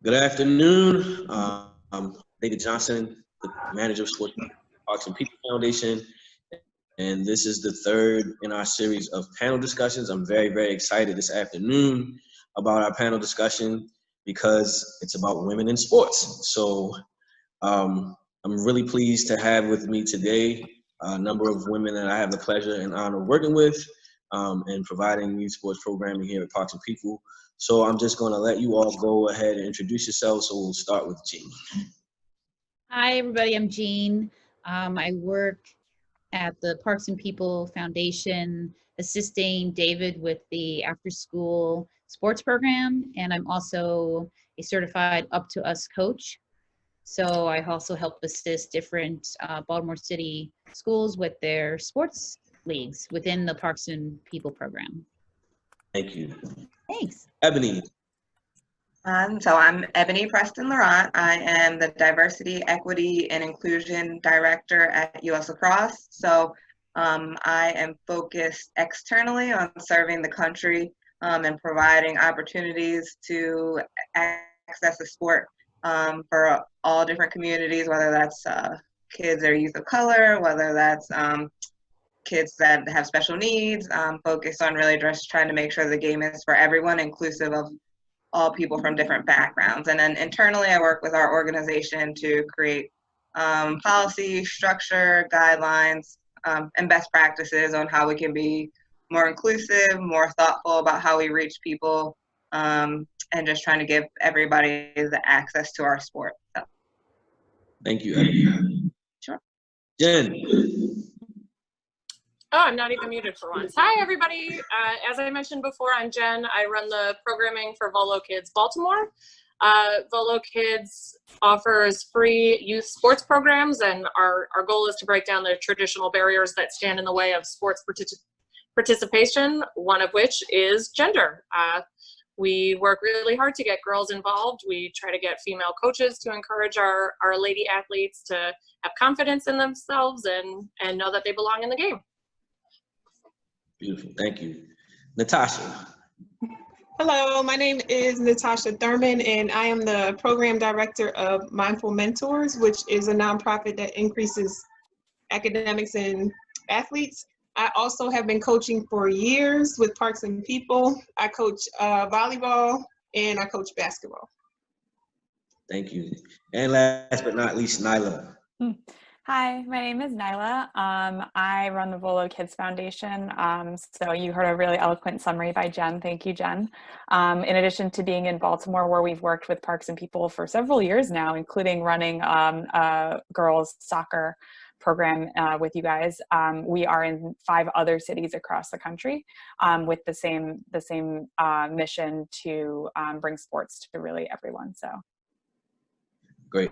Good afternoon. David Johnson, the manager of Sports Parks and People Foundation. And this is the third in our series of panel discussions. I'm very, very excited this afternoon about our panel discussion because it's about women in sports. So I'm really pleased to have with me today a number of women that I have the pleasure and honor of working with and providing youth sports programming here at Parks and People. So I'm just going to let you all go ahead and introduce yourselves. So we'll start with Jean. Hi, everybody. I'm Jean. I work at the Parks and People Foundation, assisting David with the after-school sports program, and I'm also a certified Up to Us coach. So I also help assist different Baltimore City schools with their sports leagues within the Parks and People program. Thank you. Thanks. Ebony. So I'm Ebony Preston Laurent. I am the Diversity, Equity, and Inclusion Director at US Lacrosse. So I am focused externally on serving the country and providing opportunities to access the sport for all different communities, whether that's kids or youth of color, whether that's kids that have special needs, focused on really just trying to make sure the game is for everyone, inclusive of all people from different backgrounds. And then internally, I work with our organization to create policy, structure, guidelines, and best practices on how we can be more inclusive, more thoughtful about how we reach people, and just trying to give everybody the access to our sport. So. Thank you, Ebony. Sure. Jen. Oh, I'm not even muted for once. Hi, everybody. As I mentioned before, I'm Jen. I run the programming for Volo Kids Baltimore. Volo Kids offers free youth sports programs, and our goal is to break down the traditional barriers that stand in the way of sports participation, one of which is gender. We work really hard to get girls involved. We try to get female coaches to encourage our lady athletes to have confidence in themselves and know that they belong in the game. Beautiful. Thank you. Natasha. Hello, my name is Natasha Thurman, and I am the program director of Mindful Mentors, which is a nonprofit that increases academics and athletes. I also have been coaching for years with Parks and People. I coach volleyball and I coach basketball. Thank you. And last but not least, Nyla. Hi, my name is Nyla. I run the Volo Kids Foundation. So you heard a really eloquent summary by Jen. Thank you, Jen. In addition to being in Baltimore, where we've worked with Parks and People for several years now, including running a girls soccer program with you guys, we are in 5 other cities across the country with the same mission to bring sports to really everyone. So great.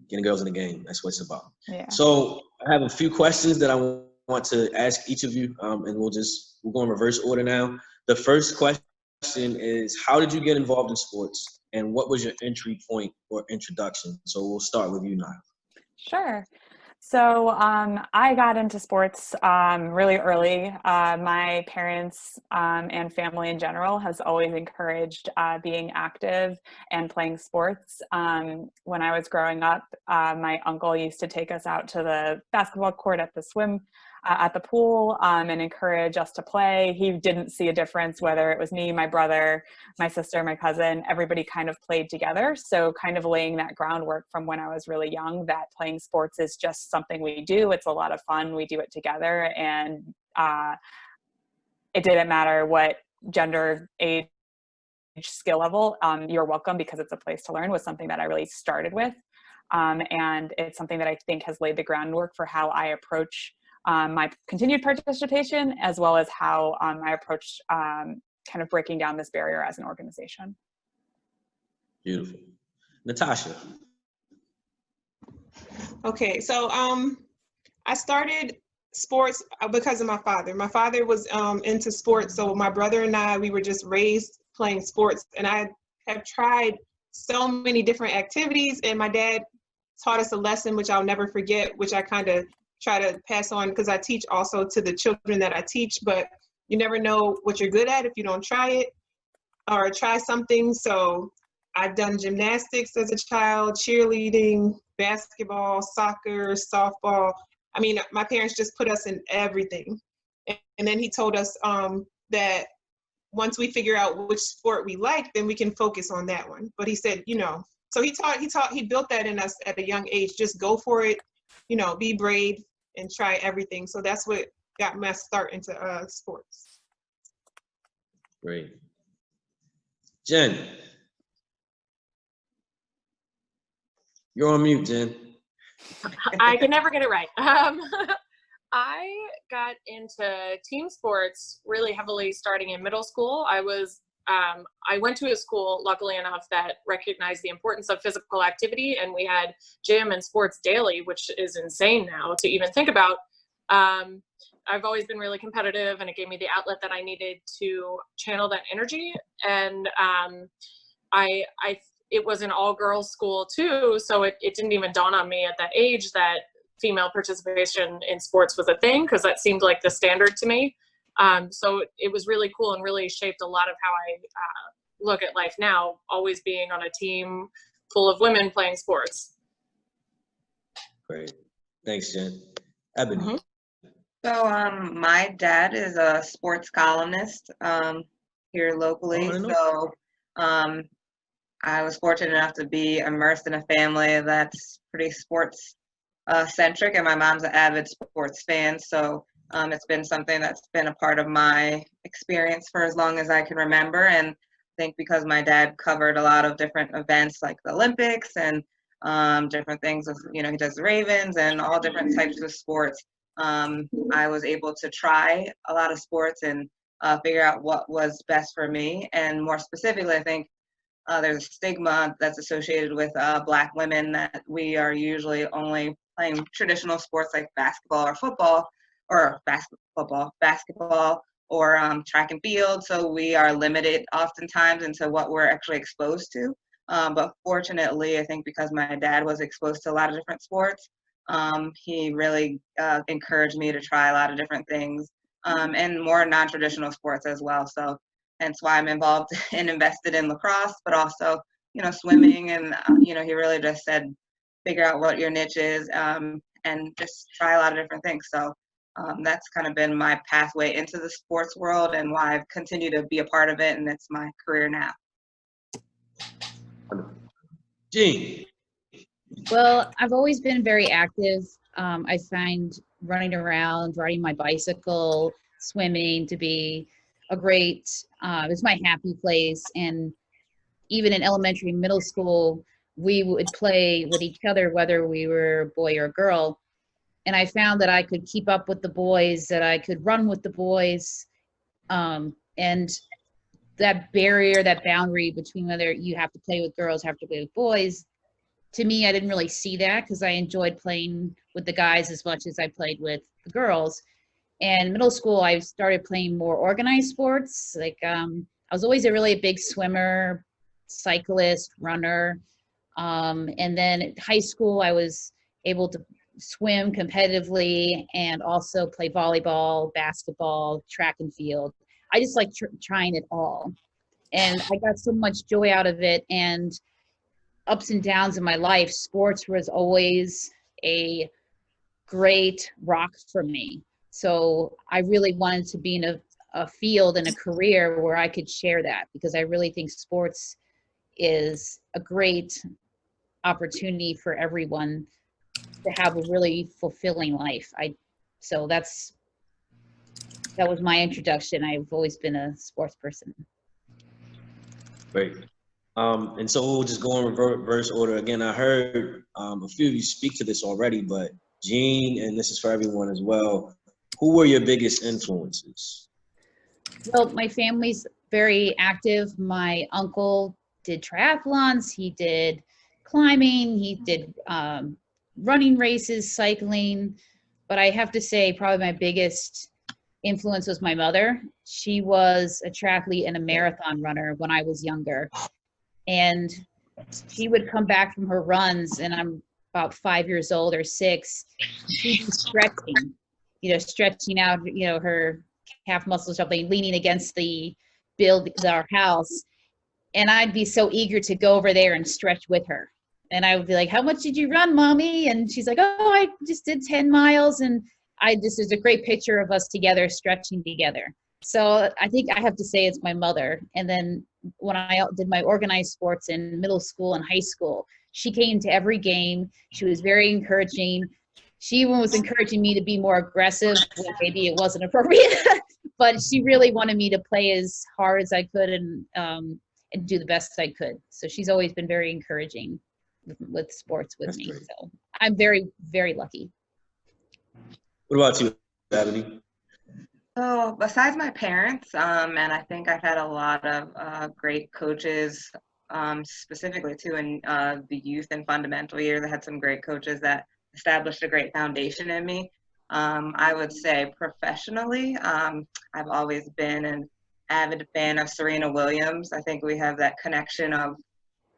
Getting girls in the game, that's what it's about. Yeah. So I have a few questions that I want to ask each of you, and we'll go in reverse order now. The first question is, how did you get involved in sports, and what was your entry point or introduction? So we'll start with you, Nyla. Sure. So I got into sports really early. My parents and family in general has always encouraged being active and playing sports. When I was growing up, my uncle used to take us out to the basketball court at the pool and encourage us to play. He didn't see a difference whether it was me, my brother, my sister, my cousin. Everybody kind of played together. So kind of laying that groundwork from when I was really young that playing sports is just something we do. It's a lot of fun. We do it together. And it didn't matter what gender, age, skill level, you're welcome because it's a place to learn was something that I really started with. And it's something that I think has laid the groundwork for how I approach my continued participation, as well as how I approach kind of breaking down this barrier as an organization. Beautiful. Natasha. Okay, so I started sports because of my father. My father was into sports, so my brother and I, we were just raised playing sports, and I have tried so many different activities, and my dad taught us a lesson which I'll never forget, which I kind of try to pass on because I teach also to the children that I teach, but you never know what you're good at if you don't try it or try something. So I've done gymnastics as a child, cheerleading, basketball, soccer, softball. I mean, my parents just put us in everything. And then he told us that once we figure out which sport we like, then we can focus on that one. But he said, you know, so he built that in us at a young age. Just go for it, you know, be brave and try everything. So that's what got my start into sports. Great. Jen. You're on mute, Jen. I can never get it right. I got into team sports really heavily starting in middle school. I went to a school, luckily enough, that recognized the importance of physical activity, and we had gym and sports daily, which is insane now to even think about. I've always been really competitive, and it gave me the outlet that I needed to channel that energy. And it was an all-girls school too, so it didn't even dawn on me at that age that female participation in sports was a thing, because that seemed like the standard to me. So it was really cool and really shaped a lot of how I look at life now, always being on a team full of women playing sports. Great. Thanks, Jen. Ebony. Mm-hmm. So my dad is a sports columnist here locally. So I was fortunate enough to be immersed in a family that's pretty sports centric, and my mom's an avid sports fan. So it's been something that's been a part of my experience for as long as I can remember. And I think because my dad covered a lot of different events like the Olympics and different things, you know, he does the Ravens and all different types of sports. I was able to try a lot of sports and figure out what was best for me. And more specifically, I think there's a stigma that's associated with Black women that we are usually only playing traditional sports like basketball or football, or basketball or track and field. So we are limited oftentimes into what we're actually exposed to. But fortunately, I think because my dad was exposed to a lot of different sports, he really encouraged me to try a lot of different things and more non-traditional sports as well. So hence why I'm involved and invested in lacrosse, but also, you know, swimming. And, you know, he really just said, figure out what your niche is and just try a lot of different things. So that's kind of been my pathway into the sports world and why I've continued to be a part of it. And it's my career now. Jean. Well, I've always been very active. I find running around, riding my bicycle, swimming to be a great, it's my happy place. And even in elementary, middle school, we would play with each other, whether we were boy or girl. And I found that I could keep up with the boys, that I could run with the boys. And that barrier, that boundary between whether you have to play with girls, have to play with boys, to me, I didn't really see that because I enjoyed playing with the guys as much as I played with the girls. And middle school, I started playing more organized sports. Like I was always a really big swimmer, cyclist, runner. And then at high school, I was able to swim competitively and also play volleyball, basketball, track and field. I just like trying it all. And I got so much joy out of it. And ups and downs in my life, sports was always a great rock for me. So I really wanted to be in a field and a career where I could share that, because I really think sports is a great opportunity for everyone to have a really fulfilling life. So that was my introduction. I've always been a sports person. Great. And so we'll just go in reverse order. Again, I heard a few of you speak to this already, but Jean, and this is for everyone as well, who were your biggest influences? Well, my family's very active. My uncle did triathlons, he did climbing, he did running races, cycling. But I have to say probably my biggest influence was my mother. She was a triathlete and a marathon runner when I was younger. And she would come back from her runs, and I'm about 5 years old or 6. She'd be stretching out, her calf muscles, something, leaning against our house. And I'd be so eager to go over there and stretch with her. And I would be like, how much did you run, mommy? And she's like, oh, I just did 10 miles. And there's a great picture of us together, stretching together. So I think I have to say it's my mother. And then when I did my organized sports in middle school and high school, she came to every game. She was very encouraging. She even was encouraging me to be more aggressive when maybe it wasn't appropriate, but she really wanted me to play as hard as I could and do the best I could. So she's always been very encouraging with sports with me. Great. So I'm very, very lucky. What about you, Ebony? So besides my parents, and I think I've had a lot of great coaches, specifically too in the youth and fundamental years. I had some great coaches that established a great foundation in me. I would say professionally, I've always been an avid fan of Serena Williams. I think we have that connection of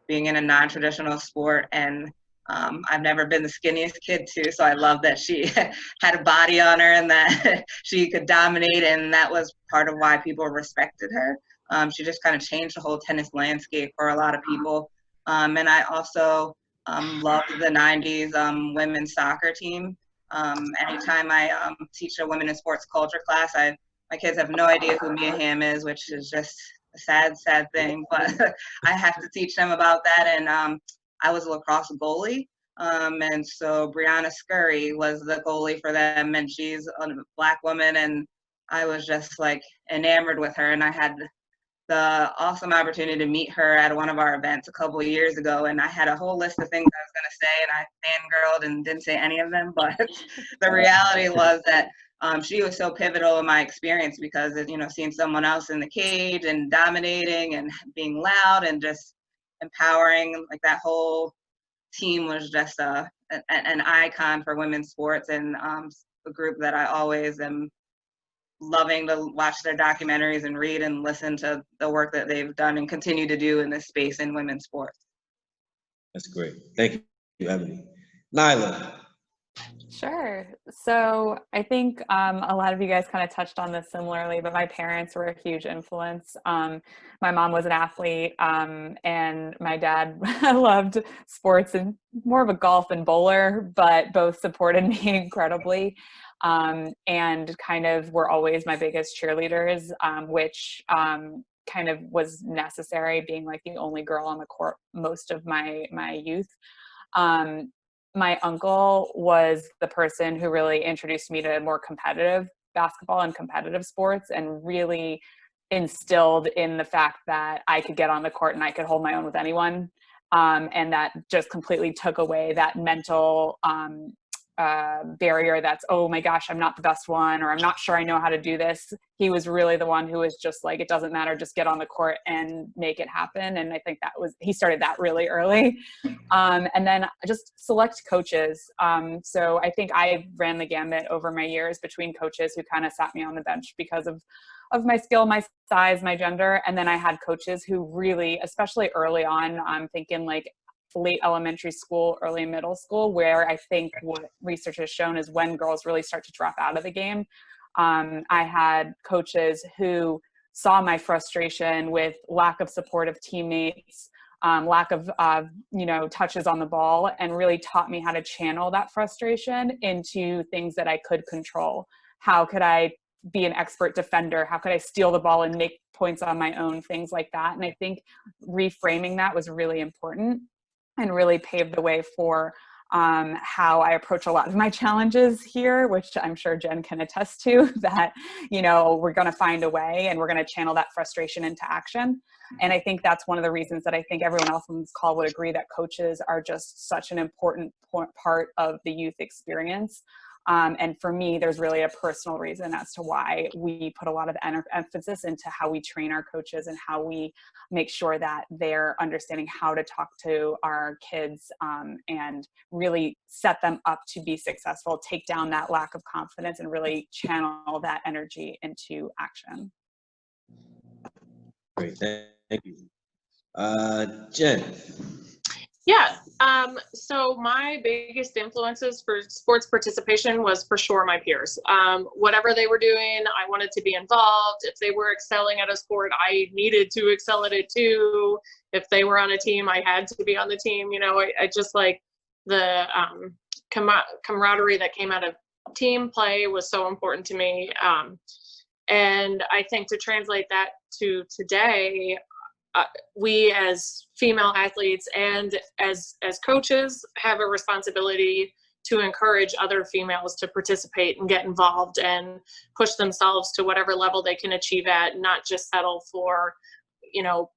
being in a non-traditional sport, and I've never been the skinniest kid too, so I love that she had a body on her and that she could dominate, and that was part of why people respected her. She just kind of changed the whole tennis landscape for a lot of people. And I also loved the 90s women's soccer team. Anytime I teach a women in sports culture class, my kids have no idea who Mia Hamm is, which is just a sad thing, but I have to teach them about that. And I was a lacrosse goalie. And so Brianna Scurry was the goalie for them, and she's a Black woman, and I was just like enamored with her. And I had the awesome opportunity to meet her at one of our events a couple of years ago, and I had a whole list of things I was going to say, and I fangirled and didn't say any of them, but the reality was that she was so pivotal in my experience because, seeing someone else in the cage and dominating and being loud and just empowering, like that whole team was just an icon for women's sports, and a group that I always am loving to watch their documentaries and read and listen to the work that they've done and continue to do in this space in women's sports. That's great. Thank you, Ebony. Nyla. Sure. So I think a lot of you guys kind of touched on this similarly, but my parents were a huge influence. My mom was an athlete, and my dad loved sports and more of a golf and bowler, but both supported me incredibly, and kind of were always my biggest cheerleaders, which kind of was necessary, being like the only girl on the court most of my youth. My uncle was the person who really introduced me to more competitive basketball and competitive sports, and really instilled in the fact that I could get on the court and I could hold my own with anyone. And that just completely took away that mental barrier that's, oh my gosh, I'm not the best one, or I'm not sure I know how to do this. He was really the one who was just like, it doesn't matter, just get on the court and make it happen. And I think he started that really early. And then just select coaches. So I think I ran the gambit over my years between coaches who kind of sat me on the bench because of my skill, my size, my gender. And then I had coaches who really, especially early on, I'm thinking like late elementary school, early middle school, where I think what research has shown is when girls really start to drop out of the game. I had coaches who saw my frustration with lack of supportive teammates, lack of touches on the ball, and really taught me how to channel that frustration into things that I could control. How could I be an expert defender? How could I steal the ball and make points on my own? Things like that. And I think reframing that was really important and really paved the way for how I approach a lot of my challenges here, which I'm sure Jen can attest to, that, we're going to find a way and we're going to channel that frustration into action. And I think that's one of the reasons that I think everyone else on this call would agree that coaches are just such an important part of the youth experience. And for me, there's really a personal reason as to why we put a lot of emphasis into how we train our coaches and how we make sure that they're understanding how to talk to our kids, and really set them up to be successful, take down that lack of confidence, and really channel that energy into action. Great, thank you. Jen. Yeah. So my biggest influences for sports participation was for sure my peers. Whatever they were doing, I wanted to be involved. If they were excelling at a sport, I needed to excel at it too. If they were on a team, I had to be on the team. You know, I just like the camaraderie that came out of team play was so important to me. And I think to translate that to today, we as female athletes and as coaches have a responsibility to encourage other females to participate and get involved and push themselves to whatever level they can achieve at, not just settle for, you know,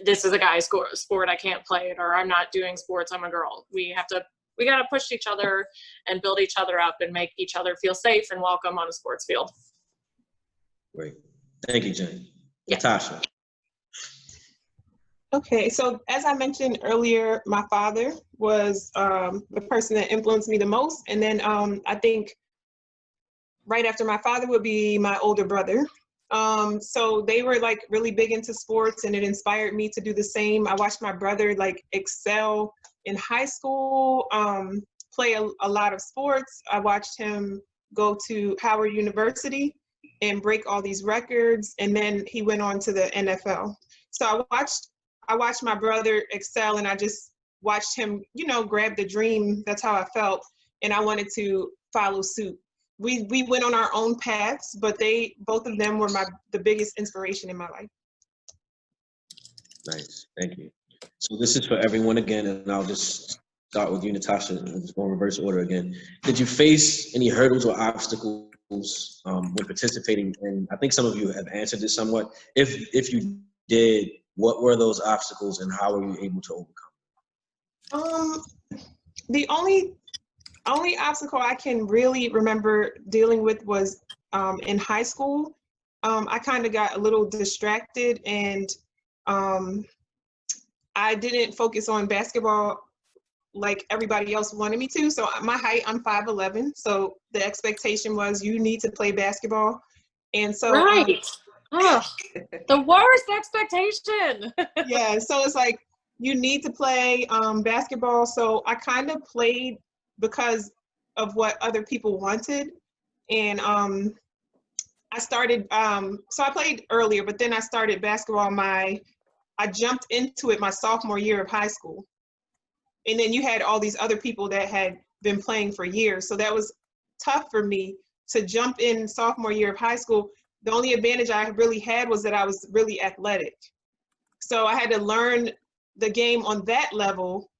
this is a guy's sport, I can't play it, or I'm not doing sports, I'm a girl. We got to push each other and build each other up and make each other feel safe and welcome on a sports field. Great. Thank you, Jen. Yeah. Natasha. Okay, so as I mentioned earlier, my father was the person that influenced me the most. And then I think right after my father would be my older brother. So they were like really big into sports, and it inspired me to do the same. I watched my brother like excel in high school, play a lot of sports. I watched him go to Howard University and break all these records, and then he went on to the NFL. So I watched my brother excel, and I just watched him, you know, grab the dream. That's how I felt, and I wanted to follow suit. We went on our own paths, but both of them were the biggest inspiration in my life. Nice, thank you. So this is for everyone again, and I'll just start with you, Natasha, and just go in reverse order again. Did you face any hurdles or obstacles when participating? And I think some of you have answered this somewhat. If you did, what were those obstacles and how were you able to overcome? The only obstacle I can really remember dealing with was in high school. I kind of got a little distracted, and I didn't focus on basketball like everybody else wanted me to. So my height, I'm 5'11", so the expectation was you need to play basketball. And so right. The worst expectation. Yeah, so it's like you need to play basketball. So I kind of played because of what other people wanted. And I started, so I played earlier, but then I started basketball I jumped into it my sophomore year of high school. And then you had all these other people that had been playing for years. So that was tough for me to jump in sophomore year of high school. The only advantage I really had was that I was really athletic. So I had to learn the game on that level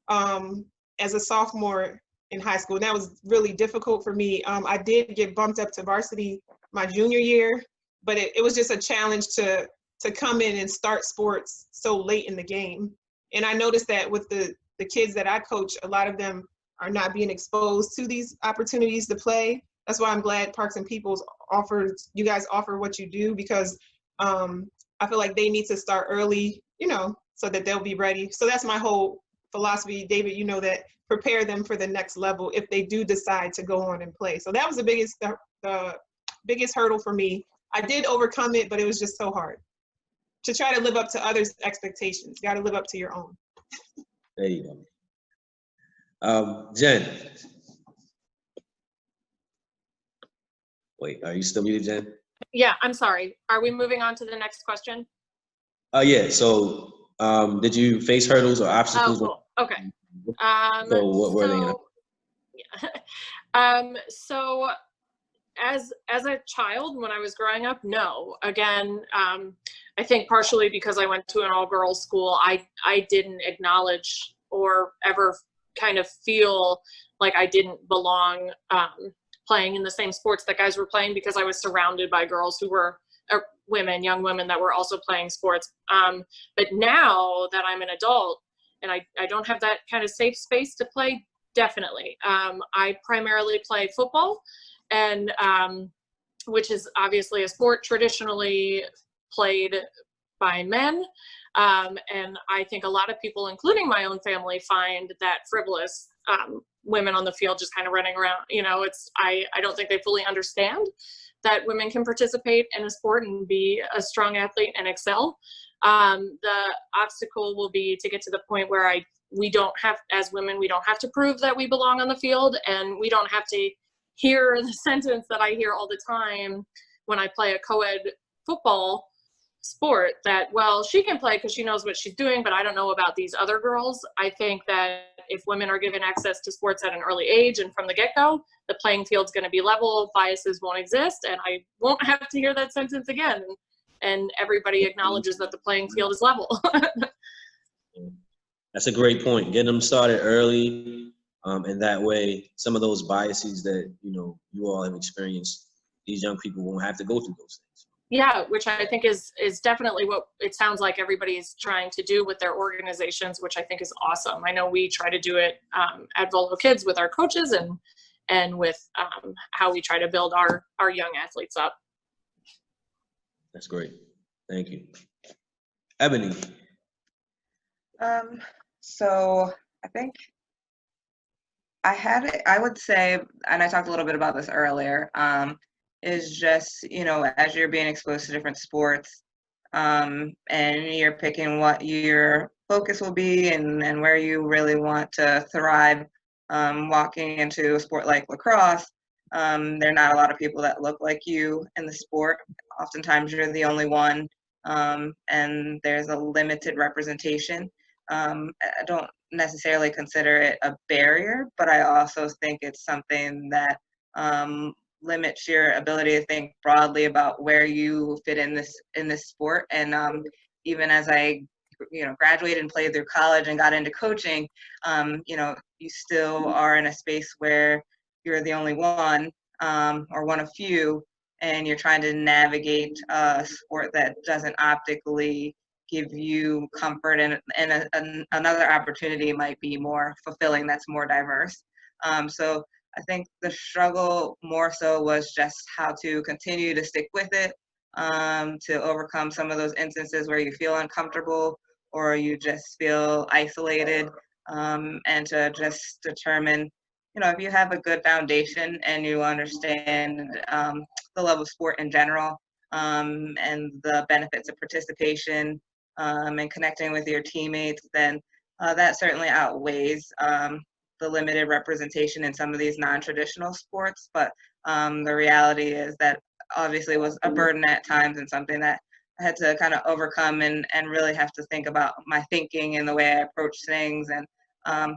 as a sophomore in high school. And that was really difficult for me. I did get bumped up to varsity my junior year, but it was just a challenge to come in and start sports so late in the game. And I noticed that with the kids that I coach, a lot of them are not being exposed to these opportunities to play. That's why I'm glad Parks and Peoples you guys offer what you do, because I feel like they need to start early, you know, so that they'll be ready. So that's my whole philosophy, David, you know, that prepare them for the next level if they do decide to go on and play. So that was the biggest hurdle for me. I did overcome it, but it was just so hard to try to live up to others' expectations. Got to live up to your own. There you go. Jen. Wait, are you still muted, Jen? Yeah, I'm sorry. Are we moving on to the next question? Yeah, so did you face hurdles or obstacles? Oh, cool. Okay. So what were they? Yeah. So as a child, when I was growing up, no. Again, I think partially because I went to an all-girls school, I didn't acknowledge or ever kind of feel like I didn't belong playing in the same sports that guys were playing, because I was surrounded by girls who were young women that were also playing sports. But now that I'm an adult and I don't have that kind of safe space to play, definitely. I primarily play football, and which is obviously a sport traditionally played by men. And I think a lot of people, including my own family, find that frivolous. Women on the field just kind of running around, you know, I don't think they fully understand that women can participate in a sport and be a strong athlete and excel. The obstacle will be to get to the point where we don't have, as women, we don't have to prove that we belong on the field, and we don't have to hear the sentence that I hear all the time when I play a co-ed football sport that, well, she can play because she knows what she's doing, but I don't know about these other girls. I think that if women are given access to sports at an early age and from the get-go, the playing field's going to be level, biases won't exist, and I won't have to hear that sentence again. And everybody acknowledges that the playing field is level. That's a great point. Get them started early, and that way, some of those biases that you all have experienced, these young people won't have to go through those things. Yeah, which I think is definitely what it sounds like everybody's trying to do with their organizations, which I think is awesome. I know we try to do it at Volo Kids with our coaches and with how we try to build our young athletes up. That's great. Thank you. Ebony. So I think I would say, and I talked a little bit about this earlier, is just, as you're being exposed to different sports, and you're picking what your focus will be and where you really want to thrive, walking into a sport like lacrosse, there are not a lot of people that look like you in the sport. Oftentimes you're the only one, and there's a limited representation. I don't necessarily consider it a barrier, but I also think it's something that limits your ability to think broadly about where you fit in this sport. And even as I graduated and played through college and got into coaching, you still are in a space where you're the only one, or one of few, and you're trying to navigate a sport that doesn't optically give you comfort, and another opportunity might be more fulfilling, that's more diverse. So I think the struggle more so was just how to continue to stick with it, to overcome some of those instances where you feel uncomfortable or you just feel isolated, and to just determine, if you have a good foundation and you understand the love of sport in general, and the benefits of participation, and connecting with your teammates, then that certainly outweighs the limited representation in some of these non-traditional sports. But the reality is that obviously was a burden at times, and something that I had to kind of overcome and really have to think about my thinking and the way I approach things. And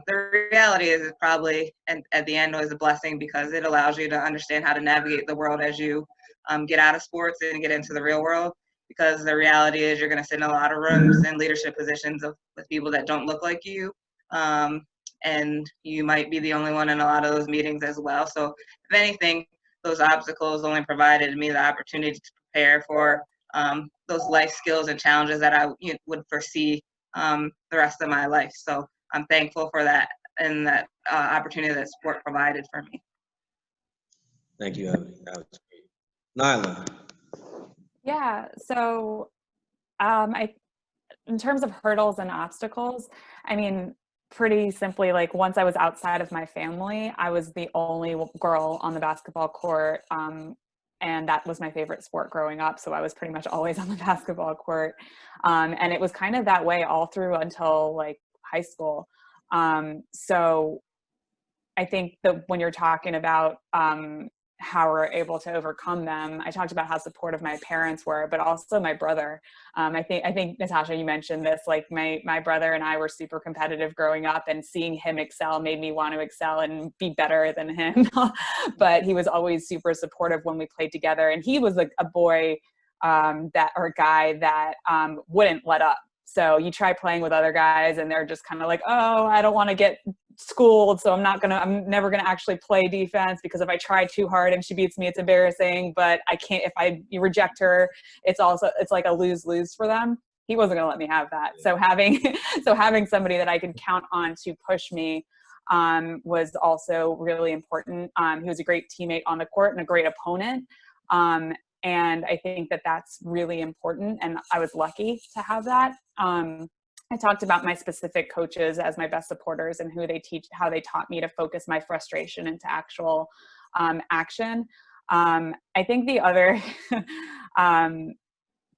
the reality is it probably, and at the end, was a blessing, because it allows you to understand how to navigate the world as you get out of sports and get into the real world. Because the reality is you're going to sit in a lot of rooms and leadership positions with people that don't look like you. And you might be the only one in a lot of those meetings as well. So if anything, those obstacles only provided me the opportunity to prepare for those life skills and challenges that I would foresee the rest of my life. So I'm thankful for that, and that opportunity that sport provided for me. Thank you, Ebony. That was great. Nyla. Yeah, so in terms of hurdles and obstacles, I mean, pretty simply, like once I was outside of my family, I was the only girl on the basketball court, and that was my favorite sport growing up. So I was pretty much always on the basketball court, and it was kind of that way all through until like high school. So I think that when you're talking about how we're able to overcome them, I talked about how supportive my parents were, but also my brother. I think Natasha, you mentioned this, like my brother and I were super competitive growing up, and seeing him excel made me want to excel and be better than him. But he was always super supportive when we played together. And he was a boy or a guy that wouldn't let up. So you try playing with other guys and they're just kind of like, oh, I don't want to get schooled, so I'm never gonna actually play defense, because if I try too hard and she beats me, it's embarrassing. But I can't, if you reject her, it's like a lose-lose for them. He wasn't gonna let me have that. So having somebody that I could count on to push me was also really important. He was a great teammate on the court and a great opponent. And I think that that's really important, and I was lucky to have that. I talked about my specific coaches as my best supporters, and how they taught me to focus my frustration into actual action. I think the other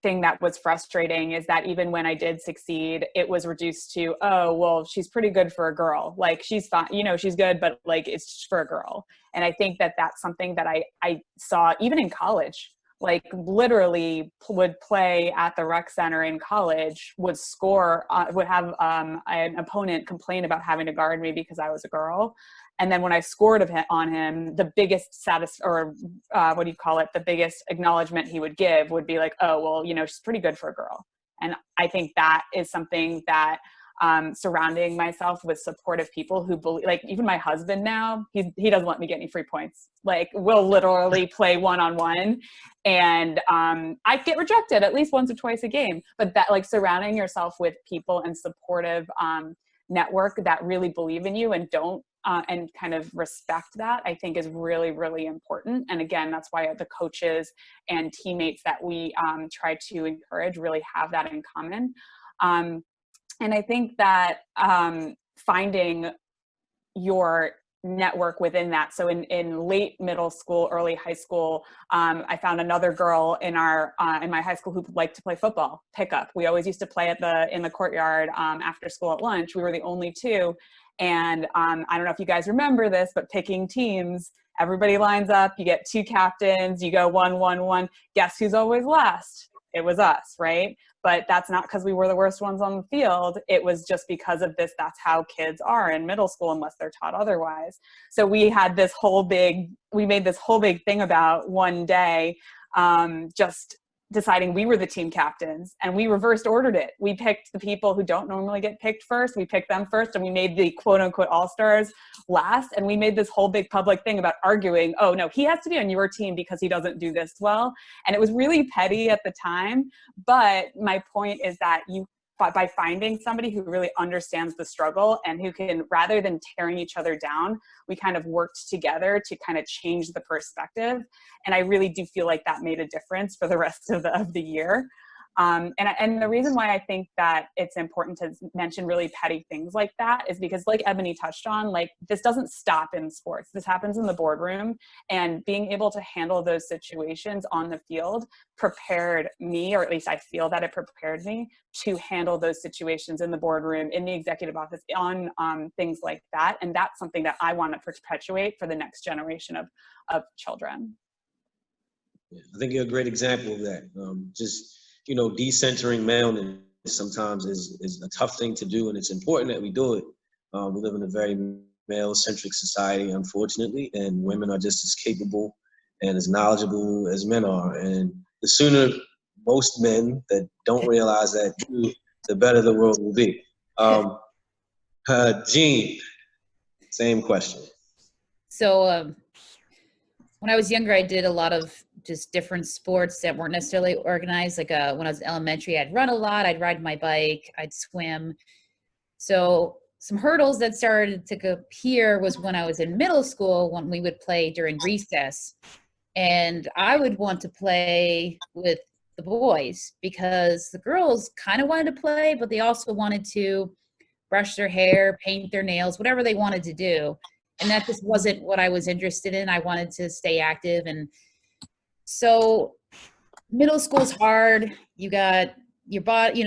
thing that was frustrating is that even when I did succeed, it was reduced to, oh, well, she's pretty good for a girl. Like, she's fine, you know, she's good, but like, it's just for a girl. And I think that that's something that I saw even in college. Like, literally would play at the rec center in college, would score, would have an opponent complain about having to guard me because I was a girl. And then when I scored on him, the biggest the biggest acknowledgement he would give would be like, oh, well, you know, she's pretty good for a girl. And I think that is something that surrounding myself with supportive people who believe, like even my husband now, he doesn't let me get any free points. Like, we'll literally play one-on-one and I get rejected at least once or twice a game. But that, like, surrounding yourself with people and supportive network that really believe in you and don't and kind of respect that, I think is really, really important. And again, that's why the coaches and teammates that we try to encourage really have that in common. And I think that finding your network within that. So in late middle school, early high school, I found another girl in my high school who liked to play football pickup. We always used to play in the courtyard after school at lunch. We were the only two. And I don't know if you guys remember this, but picking teams, everybody lines up, you get two captains, you go 1-1-1. Guess who's always last? It was us, right? But that's not because we were the worst ones on the field. It was just because of this. That's how kids are in middle school unless they're taught otherwise. So we made this whole big thing about one day just deciding we were the team captains, and we reversed ordered it. We picked the people who don't normally get picked first. We picked them first, and we made the quote unquote all-stars last. And we made this whole big public thing about arguing, oh no, he has to be on your team because he doesn't do this well. And it was really petty at the time. But my point is that by finding somebody who really understands the struggle and who can, rather than tearing each other down, we kind of worked together to kind of change the perspective. And I really do feel like that made a difference for the rest of the year. And the reason why I think that it's important to mention really petty things like that is because, like Ebony touched on, like, this doesn't stop in sports. This happens in the boardroom, and being able to handle those situations on the field prepared me, or at least I feel that it prepared me to handle those situations in the boardroom, in the executive office, on things like that. And that's something that I want to perpetuate for the next generation of children. Yeah, I think you're a great example of that. Decentering maleness sometimes is a tough thing to do, and it's important that we do it. We live in a very male-centric society, unfortunately, and women are just as capable and as knowledgeable as men are. And the sooner most men that don't realize that do, the better the world will be. Jean, same question. So when I was younger, I did a lot of just different sports that weren't necessarily organized. Like when I was elementary, I'd run a lot, I'd ride my bike, I'd swim. So some hurdles that started to appear was when I was in middle school, when we would play during recess. And I would want to play with the boys because the girls kind of wanted to play, but they also wanted to brush their hair, paint their nails, whatever they wanted to do. And that just wasn't what I was interested in. I wanted to stay active. And so middle school's hard. You got your body,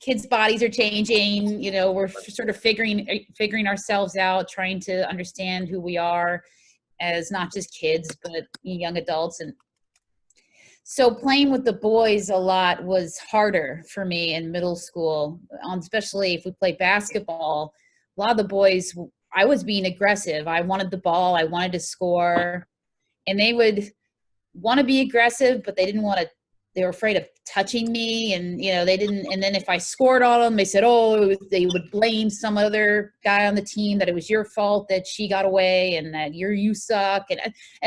kids' bodies are changing. We're sort of figuring ourselves out, trying to understand who we are as not just kids, but young adults. And so playing with the boys a lot was harder for me in middle school, especially if we played basketball. A lot of the boys, I was being aggressive. I wanted the ball. I wanted to score. And they would want to be aggressive, but they were afraid of touching me. And, they didn't. And then if I scored on them, they said, they would blame some other guy on the team, that it was your fault that she got away and that you suck. And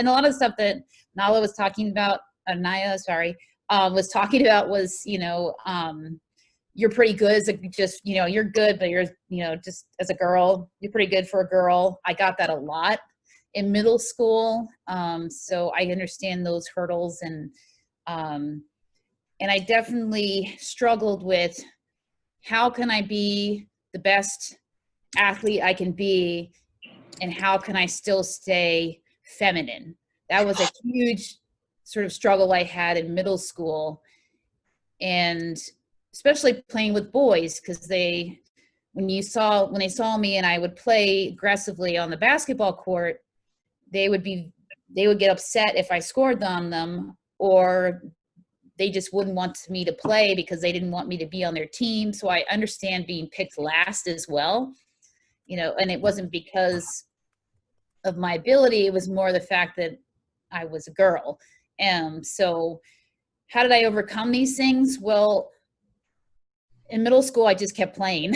a lot of stuff that Naya was talking about was talking about was, you're pretty good you're good, but you're, just as a girl, you're pretty good for a girl. I got that a lot in middle school. So I understand those hurdles, and I definitely struggled with how can I be the best athlete I can be, and how can I still stay feminine? that was a huge sort of struggle I had in middle school, and especially playing with boys, because when they saw me and I would play aggressively on the basketball court, they would get upset if I scored on them, or they just wouldn't want me to play because they didn't want me to be on their team. So I understand being picked last as well, and it wasn't because of my ability. It was more the fact that I was a girl. So how did I overcome these things? Well, in middle school, I just kept playing.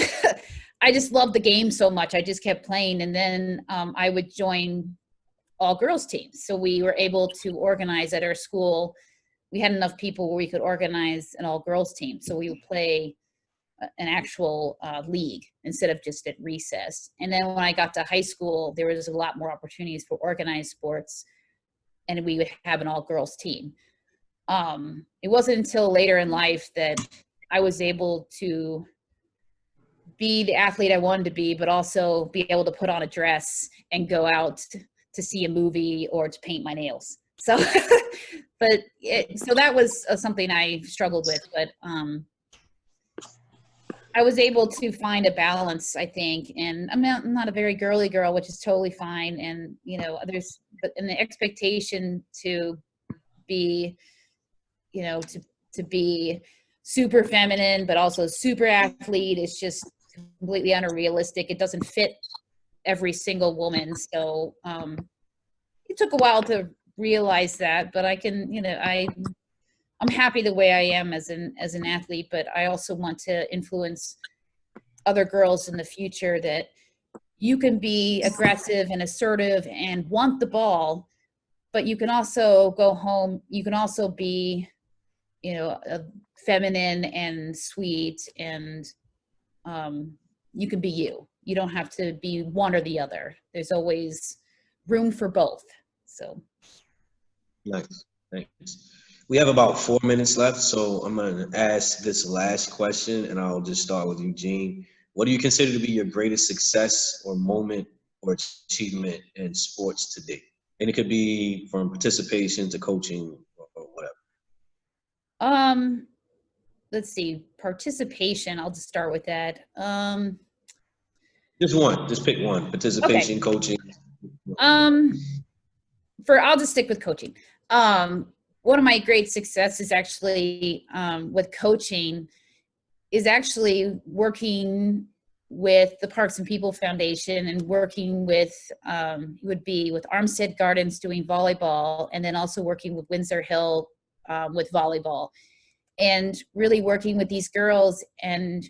I just loved the game so much. I just kept playing. And then I would join all girls teams. So we were able to organize at our school. We had enough people where we could organize an all girls team. So we would play an actual league instead of just at recess. And then when I got to high school, there was a lot more opportunities for organized sports, and we would have an all girls team. It wasn't until later in life that I was able to be the athlete I wanted to be, but also be able to put on a dress and go out to see a movie or to paint my nails. So, so that was something I struggled with, but I was able to find a balance, I think. And I'm not a very girly girl, which is totally fine. And, but in the expectation to be, to be super feminine, but also super athlete, is just completely unrealistic. It doesn't fit every single woman. So it took a while to realize that, but I can, I'm happy the way I am as an athlete, but I also want to influence other girls in the future that you can be aggressive and assertive and want the ball, but you can also go home. You can also be, feminine and sweet, and you can be you. You don't have to be one or the other. There's always room for both. So. Nice. Thanks. We have about 4 minutes left, so I'm going to ask this last question, and I'll just start with Eugene. What do you consider to be your greatest success or moment or achievement in sports today? And it could be from participation to coaching or whatever. Let's see, participation. I'll just start with that. Just one. Just pick one. Participation, okay. Coaching. I'll just stick with coaching. One of my great successes actually with coaching is actually working with the Parks and People Foundation and working with, would be with Armstead Gardens doing volleyball, and then also working with Windsor Hill with volleyball, and really working with these girls and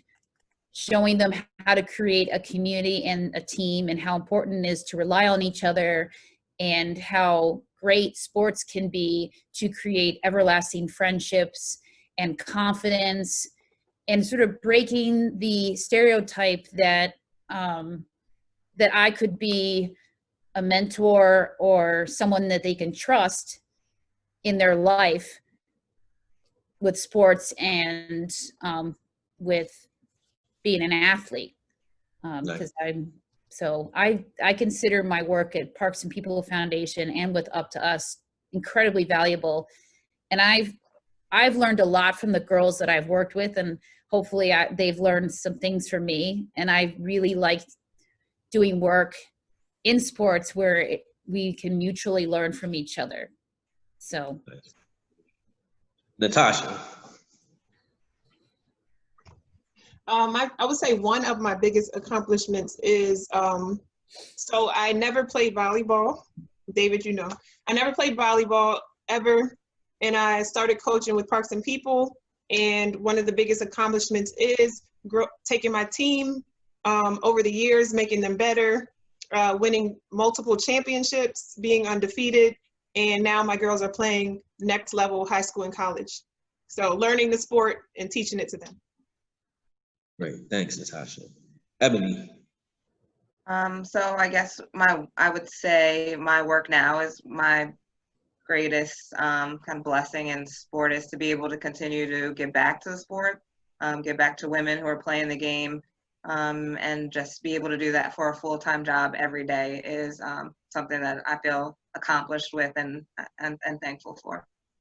showing them how to create a community and a team, and how important it is to rely on each other, and how great sports can be to create everlasting friendships and confidence, and sort of breaking the stereotype that that I could be a mentor or someone that they can trust in their life with sports and with being an athlete. Because I consider my work at Parks and People Foundation and with Up to Us incredibly valuable. And I've learned a lot from the girls that I've worked with, and hopefully they've learned some things from me. And I really like doing work in sports where we can mutually learn from each other. So. Natasha. I would say one of my biggest accomplishments is, so I never played volleyball. David, I never played volleyball ever. And I started coaching with Parks and People. And one of the biggest accomplishments is taking my team over the years, making them better, winning multiple championships, being undefeated. And now my girls are playing next level high school and college. So learning the sport and teaching it to them. Great. Thanks, Natasha. Ebony. So I guess I would say my work now is my greatest kind of blessing in sport, is to be able to continue to give back to the sport, give back to women who are playing the game, and just be able to do that for a full-time job every day is something that I feel accomplished with and thankful for.